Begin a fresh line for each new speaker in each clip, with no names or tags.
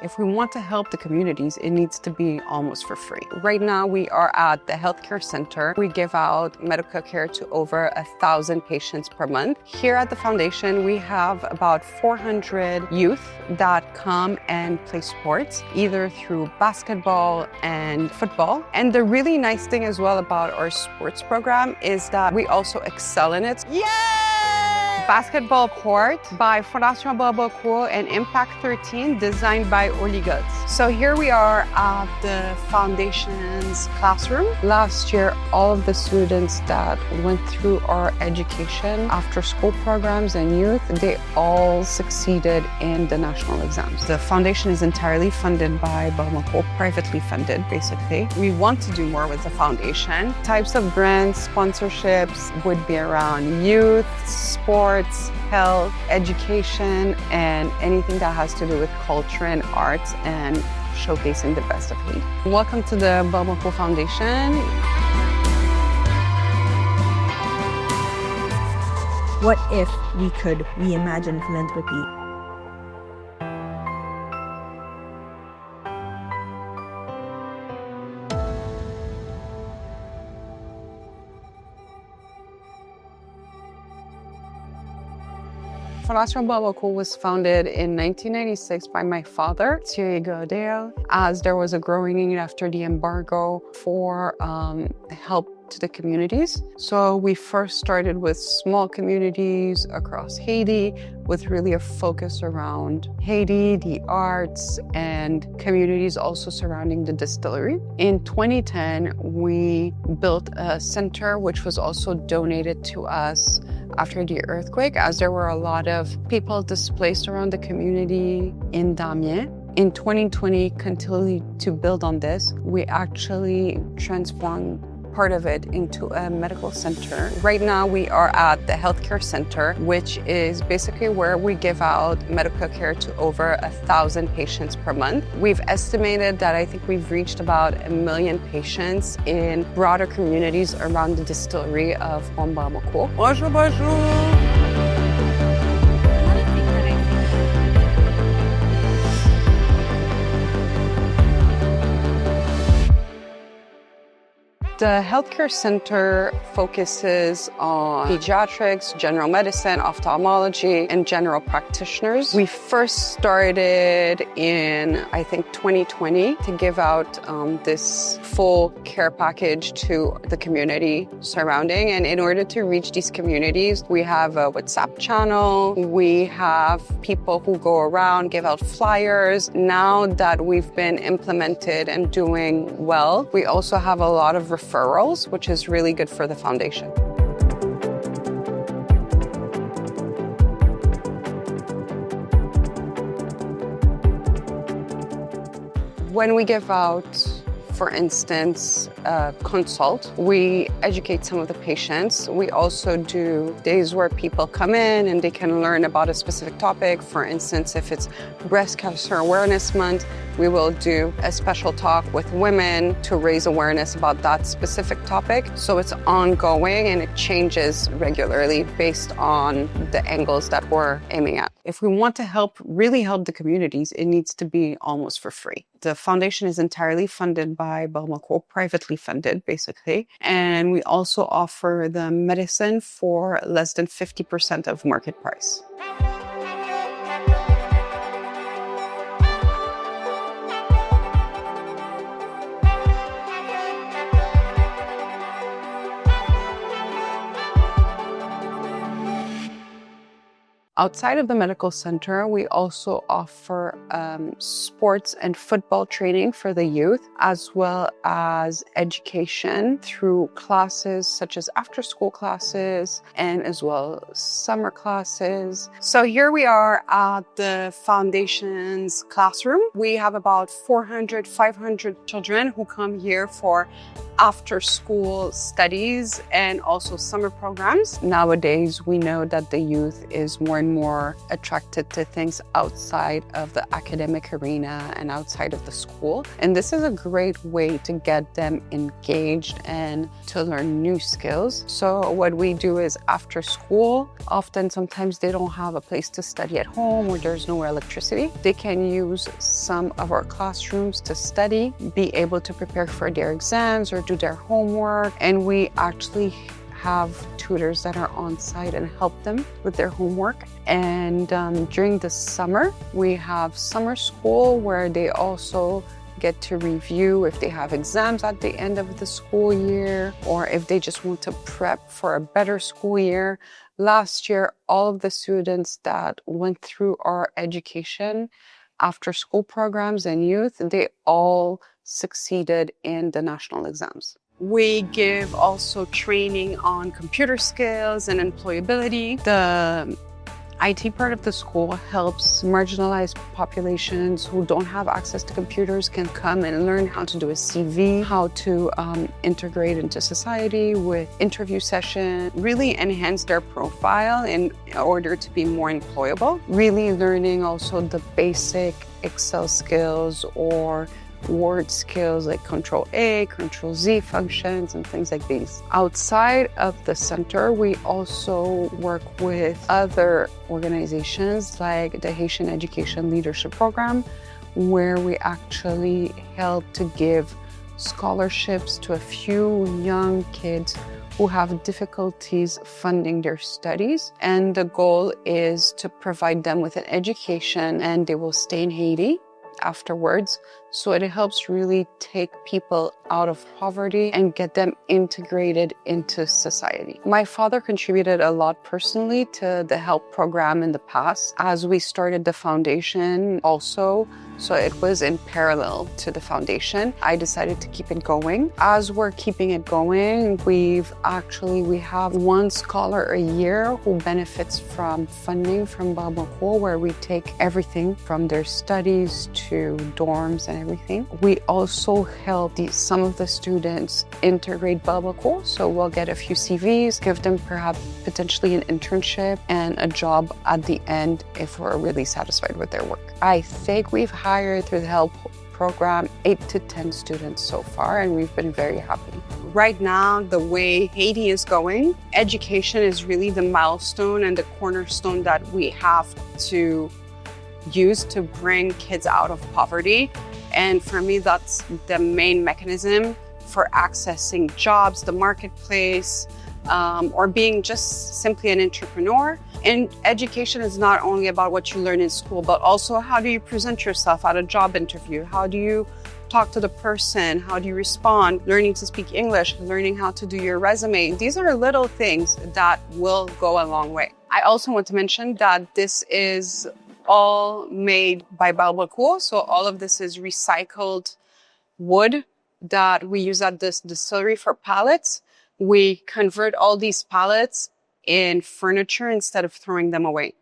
If we want to help the communities, it needs to be almost for free. Right now, we are at the healthcare center. We give out medical care to over 1,000 patients per month. Here at the foundation, we have about 400 youth that come and play sports, either through basketball and football. And the really nice thing as well about our sports program is that we also excel in it.
Yay!
Basketball court by Fondation Barbancourt and Impact 13, designed by Oligots. So here we are at the foundation's classroom. Last year, all of the students that went through our education after school programs and youth, they all succeeded in the national exams. The foundation is entirely funded by Barbancourt, privately funded, basically. We want to do more with the foundation. Types of grants, sponsorships would be around youth, sports, health, education, and anything that has to do with culture and arts and showcasing the best of Haiti. Welcome to the Barbancourt Foundation.
What if we could reimagine philanthropy?
Fondation Barbancourt was founded in 1996 by my father, Delphine Gardere, as there was a growing need after the embargo for help to the communities. So we first started with small communities across Haiti with really a focus around Haiti, the arts, and communities also surrounding the distillery. In 2010, we built a center which was also donated to us after the earthquake, as there were a lot of people displaced around the community in Damien. In 2020, continuing to build on this, we actually transformed part of it into a medical center. Right now, we are at the healthcare center, which is basically where we give out medical care to over 1,000 patients per month. We've estimated that I think we've reached about 1 million patients in broader communities around the distillery of Barbancourt. Bonjour, bonjour! The healthcare center focuses on pediatrics, general medicine, ophthalmology, and general practitioners. We first started in, I think, 2020 to give out this full care package to the community surrounding. And in order to reach these communities, we have a WhatsApp channel. We have people who go around, give out flyers. Now that we've been implemented and doing well, we also have a lot of referrals, which is really good for the foundation. When we give out, for instance, consult, we educate some of the patients. We also do days where people come in and they can learn about a specific topic. For instance, if it's Breast Cancer Awareness Month, we will do a special talk with women to raise awareness about that specific topic. So it's ongoing and it changes regularly based on the angles that we're aiming at. If we want to really help the communities, it needs to be almost for free. The foundation is entirely funded by Barbancourt, privately funded, basically. And we also offer the medicine for less than 50% of market price. Outside of the medical center, we also offer sports and football training for the youth, as well as education through classes such as after-school classes and as well summer classes. So here we are at the foundation's classroom. We have about 400, 500 children who come here for after-school studies and also summer programs. Nowadays, we know that the youth is more more attracted to things outside of the academic arena and outside of the school. And this is a great way to get them engaged and to learn new skills. So what we do is after school, sometimes they don't have a place to study at home or there's no electricity. They can use some of our classrooms to study, be able to prepare for their exams or do their homework. And we actually have tutors that are on site and help them with their homework. And during the summer, we have summer school where they also get to review if they have exams at the end of the school year or if they just want to prep for a better school year. Last year, all of the students that went through our education after school programs and youth, they all succeeded in the national exams. We give also training on computer skills and employability. The IT part of the school helps marginalized populations who don't have access to computers can come and learn how to do a CV, how to integrate into society with interview session, really enhance their profile in order to be more employable. Really learning also the basic Excel skills or word skills like Control-A, Control-Z functions and things like these. Outside of the center, we also work with other organizations like the Haitian Education Leadership Program, where we actually help to give scholarships to a few young kids who have difficulties funding their studies. And the goal is to provide them with an education and they will stay in Haiti afterwards. So it helps really take people out of poverty and get them integrated into society. My father contributed a lot personally to the HELP program in the past as we started the foundation also. So it was in parallel to the foundation. I decided to keep it going. As we're keeping it going, we have one scholar a year who benefits from funding from Barbancourt, where we take everything from their studies to dorms and everything. We also help some of the students integrate Barbancourt, so we'll get a few CVs, give them perhaps potentially an internship and a job at the end if we're really satisfied with their work. I think we've hired through the HELP program 8 to 10 students so far, and we've been very happy. Right now, the way Haiti is going, education is really the milestone and the cornerstone that we have to use to bring kids out of poverty. And for me, that's the main mechanism for accessing jobs, the marketplace, or being just simply an entrepreneur. And education is not only about what you learn in school, but also how do you present yourself at a job interview? How do you talk to the person? How do you respond? Learning to speak English, learning how to do your resume. These are little things that will go a long way. I also want to mention that this is all made by Barbancourt. So all of this is recycled wood that we use at this distillery for pallets. We convert all these pallets in furniture instead of throwing them away.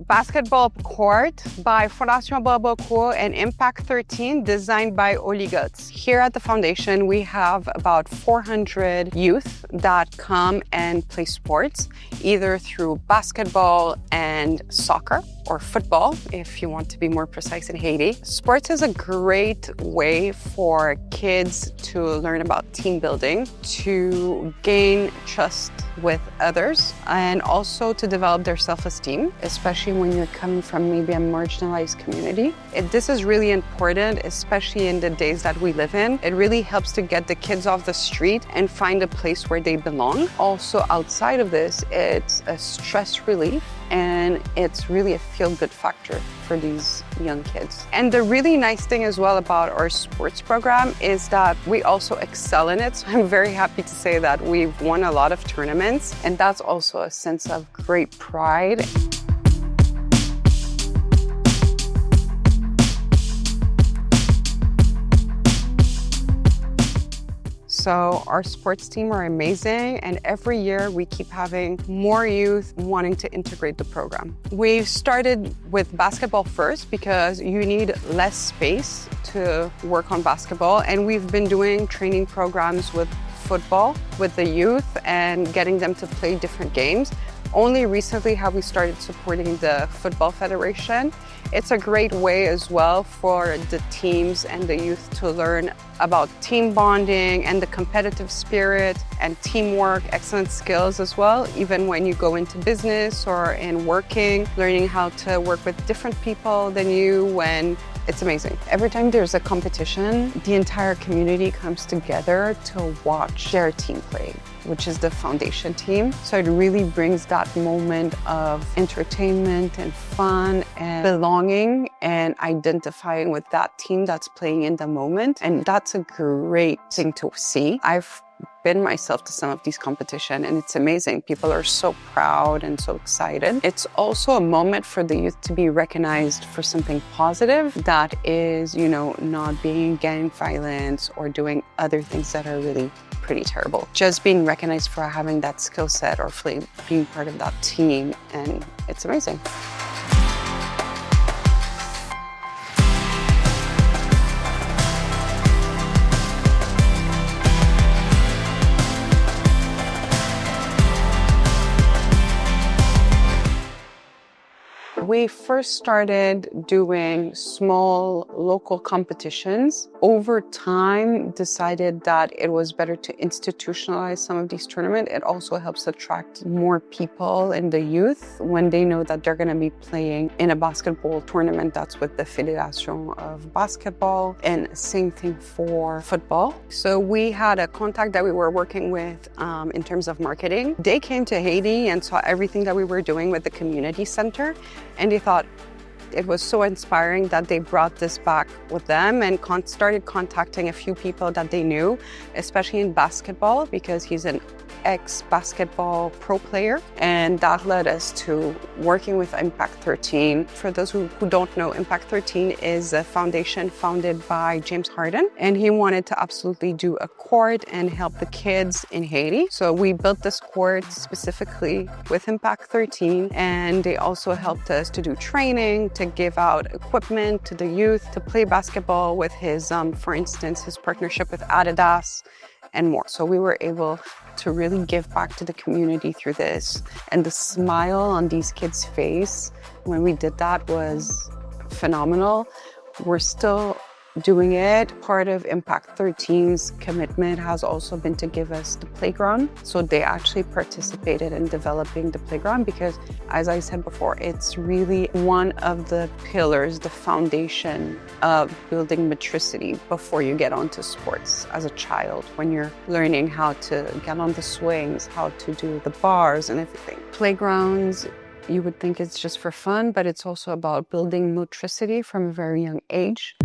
Basketball court by Fondation Barbancourt and Impact 13, designed by Oligots. Here at the foundation, we have about 400 youth that come and play sports, either through basketball and soccer, or football, if you want to be more precise in Haiti. Sports is a great way for kids to learn about team building, to gain trust with others, and also to develop their self-esteem, especially when you're coming from maybe a marginalized community. This is really important, especially in the days that we live in. It really helps to get the kids off the street and find a place where they belong. Also, outside of this, it's a stress relief, and it's really a feel-good factor for these young kids. And the really nice thing as well about our sports program is that we also excel in it. So I'm very happy to say that we've won a lot of tournaments, and that's also a sense of great pride. So our sports team are amazing, and every year we keep having more youth wanting to integrate the program. We started with basketball first because you need less space to work on basketball, and we've been doing training programs with football with the youth and getting them to play different games. Only recently have we started supporting the Football Federation. It's a great way as well for the teams and the youth to learn about team bonding and the competitive spirit and teamwork, excellent skills as well, even when you go into business or in working, learning how to work with different people than you. It's amazing. Every time there's a competition, the entire community comes together to watch their team play, which is the Fondation team. So it really brings that moment of entertainment and fun and belonging and identifying with that team that's playing in the moment. And that's a great thing to see. I've been myself to some of these competitions, and it's amazing. People are so proud and so excited. It's also a moment for the youth to be recognized for something positive that is, not being gang violence or doing other things that are really pretty terrible. Just being recognized for having that skill set or being part of that team, and it's amazing. We first started doing small local competitions. Over time, decided that it was better to institutionalize some of these tournaments. It also helps attract more people in the youth when they know that they're going to be playing in a basketball tournament that's with the Fondation of Basketball, and same thing for football. So we had a contact that we were working with in terms of marketing. They came to Haiti and saw everything that we were doing with the community center. And they thought it was so inspiring that they brought this back with them and started contacting a few people that they knew, especially in basketball, because he's an ex-basketball pro player. And that led us to working with Impact 13. For those who don't know, Impact 13 is a foundation founded by James Harden, and he wanted to absolutely do a court and help the kids in Haiti. So we built this court specifically with Impact 13, and they also helped us to do training, to give out equipment to the youth to play basketball with his, for instance, his partnership with Adidas and more. So we were able to really give back to the community through this. And the smile on these kids' face when we did that was phenomenal. We're still doing it. Part of Impact 13's commitment has also been to give us the playground. So they actually participated in developing the playground because, as I said before, it's really one of the pillars, the foundation of building maturity before you get onto sports as a child, when you're learning how to get on the swings, how to do the bars and everything. Playgrounds, you would think it's just for fun, but it's also about building motricity from a very young age.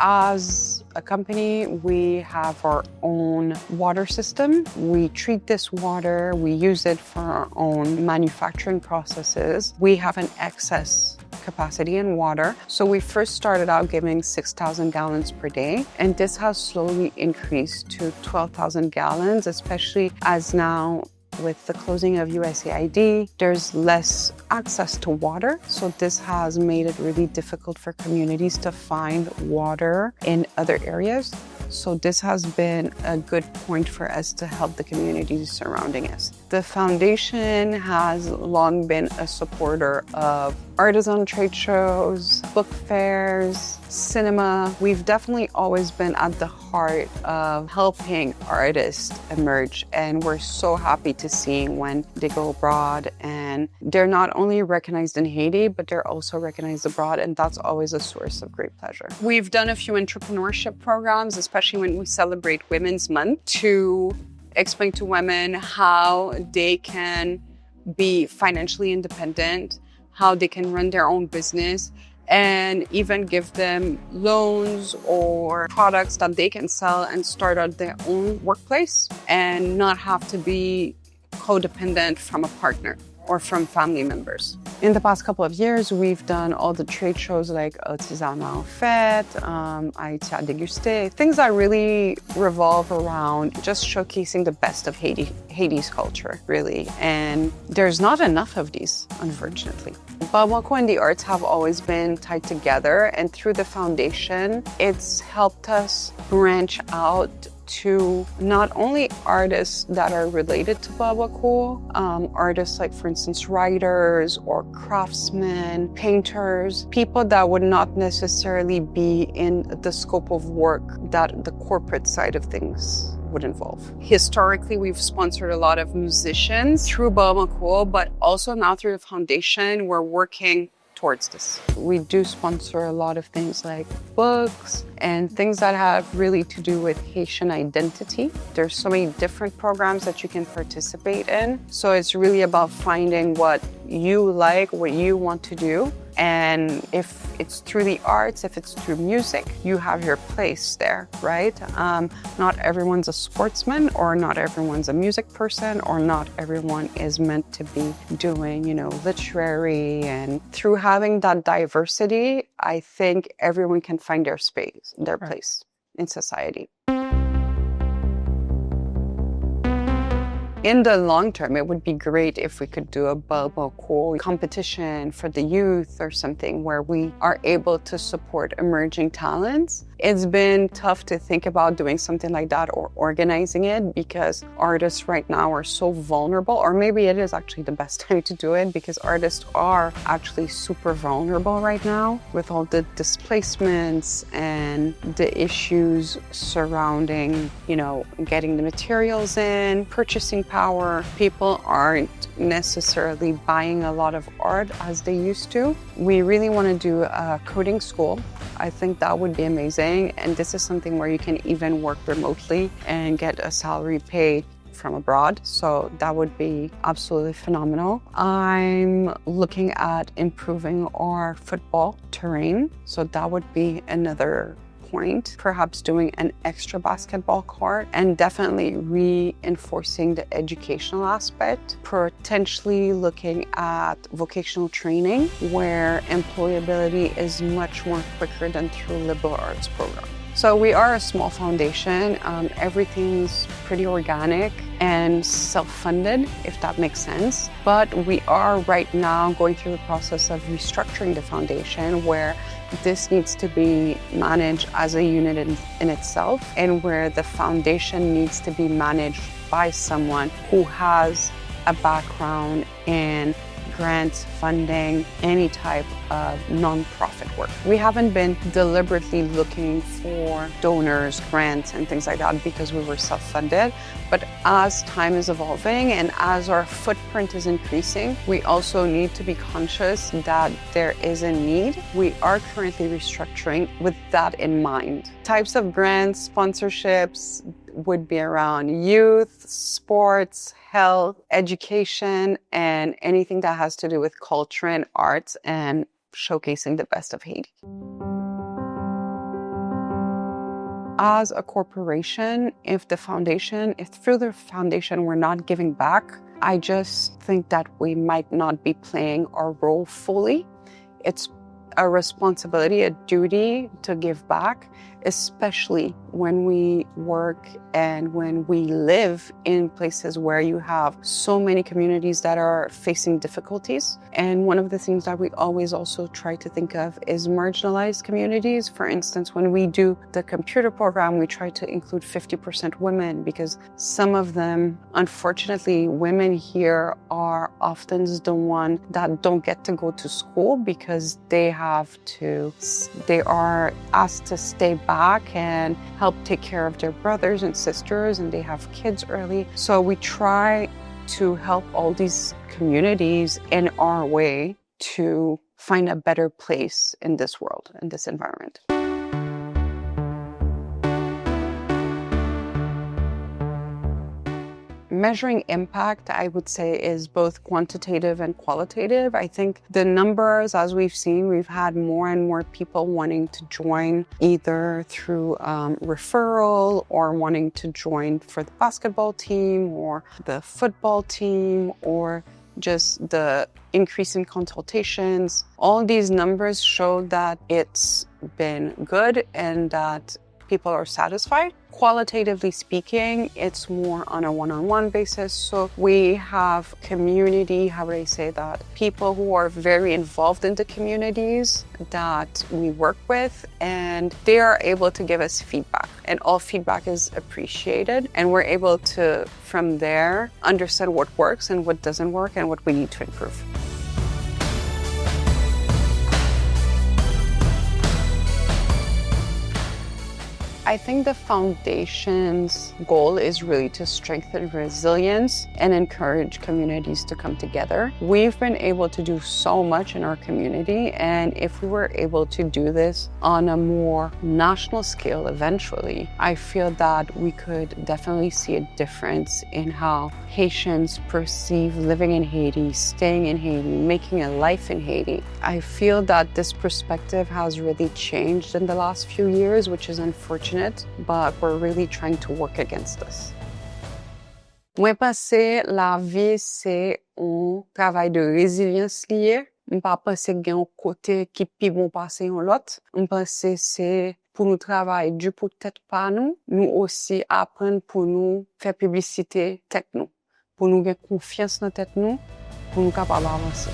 As a company, we have our own water system. We treat this water, we use it for our own manufacturing processes. We have an excess capacity in water. So we first started out giving 6,000 gallons per day, and this has slowly increased to 12,000 gallons, especially as now with the closing of USAID, there's less access to water. So this has made it really difficult for communities to find water in other areas. So this has been a good point for us to help the communities surrounding us. The foundation has long been a supporter of artisan trade shows, book fairs, cinema. We've definitely always been at the heart of helping artists emerge, and we're so happy to see when they go abroad and they're not only recognized in Haiti, but they're also recognized abroad, and that's always a source of great pleasure. We've done a few entrepreneurship programs, especially when we celebrate Women's Month, to explain to women how they can be financially independent how they can run their own business, and even give them loans or products that they can sell and start out their own workplace and not have to be codependent from a partner or from family members. In the past couple of years, we've done all the trade shows like Artisanat en Fête, Haiti à déguster, things that really revolve around just showcasing the best of Haiti's culture, really. And there's not enough of these, unfortunately. Barbancourt and the arts have always been tied together, and through the foundation, it's helped us branch out to not only artists that are related to Barbancourt, artists like, for instance, writers or craftsmen, painters, people that would not necessarily be in the scope of work that the corporate side of things would involve. Historically, we've sponsored a lot of musicians through Barbancourt, but also now through the foundation, we're working towards this. We do sponsor a lot of things like books and things that have really to do with Haitian identity. There's so many different programs that you can participate in. So it's really about finding what you like, what you want to do. And if it's through the arts, if it's through music, you have your place there, right? Not everyone's a sportsman, or not everyone's a music person, or not everyone is meant to be doing, literary. And through having that diversity, I think everyone can find their space, their place in society. In the long term, it would be great if we could do a Barbancourt competition for the youth or something where we are able to support emerging talents. It's been tough to think about doing something like that or organizing it because artists right now are so vulnerable, or maybe it is actually the best time to do it because artists are actually super vulnerable right now with all the displacements and the issues surrounding, getting the materials in, purchasing power. People aren't necessarily buying a lot of art as they used to. We really want to do a coding school. I think that would be amazing. And this is something where you can even work remotely and get a salary paid from abroad. So that would be absolutely phenomenal. I'm looking at improving our football terrain. So that would be another point, perhaps doing an extra basketball court and definitely reinforcing the educational aspect, potentially looking at vocational training where employability is much more quicker than through liberal arts program. So we are a small foundation. Everything's pretty organic and self-funded, if that makes sense. But we are right now going through the process of restructuring the foundation where this needs to be managed as a unit in itself, and where the foundation needs to be managed by someone who has a background in grants, funding, any type of nonprofit work. We haven't been deliberately looking for donors, grants, and things like that because we were self-funded. But as time is evolving and as our footprint is increasing, we also need to be conscious that there is a need. We are currently restructuring with that in mind. Types of grants, sponsorships would be around youth, sports, health, education, and anything that has to do with culture and arts and showcasing the best of Haiti. As a corporation, if through the foundation we're not giving back, I just think that we might not be playing our role fully. It's a responsibility, a duty to give back, especially when we work and when we live in places where you have so many communities that are facing difficulties. And one of the things that we always also try to think of is marginalized communities. For instance, when we do the computer program, we try to include 50% women because some of them, unfortunately, women here are often the one that don't get to go to school because they are asked to stay back and help take care of their brothers and sisters, and they have kids early. So we try to help all these communities in our way to find a better place in this world, in this environment. Measuring impact, I would say, is both quantitative and qualitative. I think the numbers, as we've seen, we've had more and more people wanting to join either through referral or wanting to join for the basketball team or the football team or just the increase in consultations. All these numbers show that it's been good and that people are satisfied. Qualitatively speaking, it's more on a one-on-one basis. So we have community, how would I say that? People who are very involved in the communities that we work with, and they are able to give us feedback. And all feedback is appreciated. And we're able to, from there, understand what works and what doesn't work and what we need to improve. I think the foundation's goal is really to strengthen resilience and encourage communities to come together. We've been able to do so much in our community, and if we were able to do this on a more national scale eventually, I feel that we could definitely see a difference in how Haitians perceive living in Haiti, staying in Haiti, making a life in Haiti. I feel that this perspective has really changed in the last few years, which is unfortunate. But we're really trying to work against this. Mwen pense la vie c'est un travail de résilience lié. Mwen pa pense gen un côté qui pi bon passe yon lot. Mwen pense c'est pour nous travailler du pour tête pas nous aussi apprendre pour nous faire publicité tête nous. Pour nous gen confiance dans tête nous, pour nous capable avancer.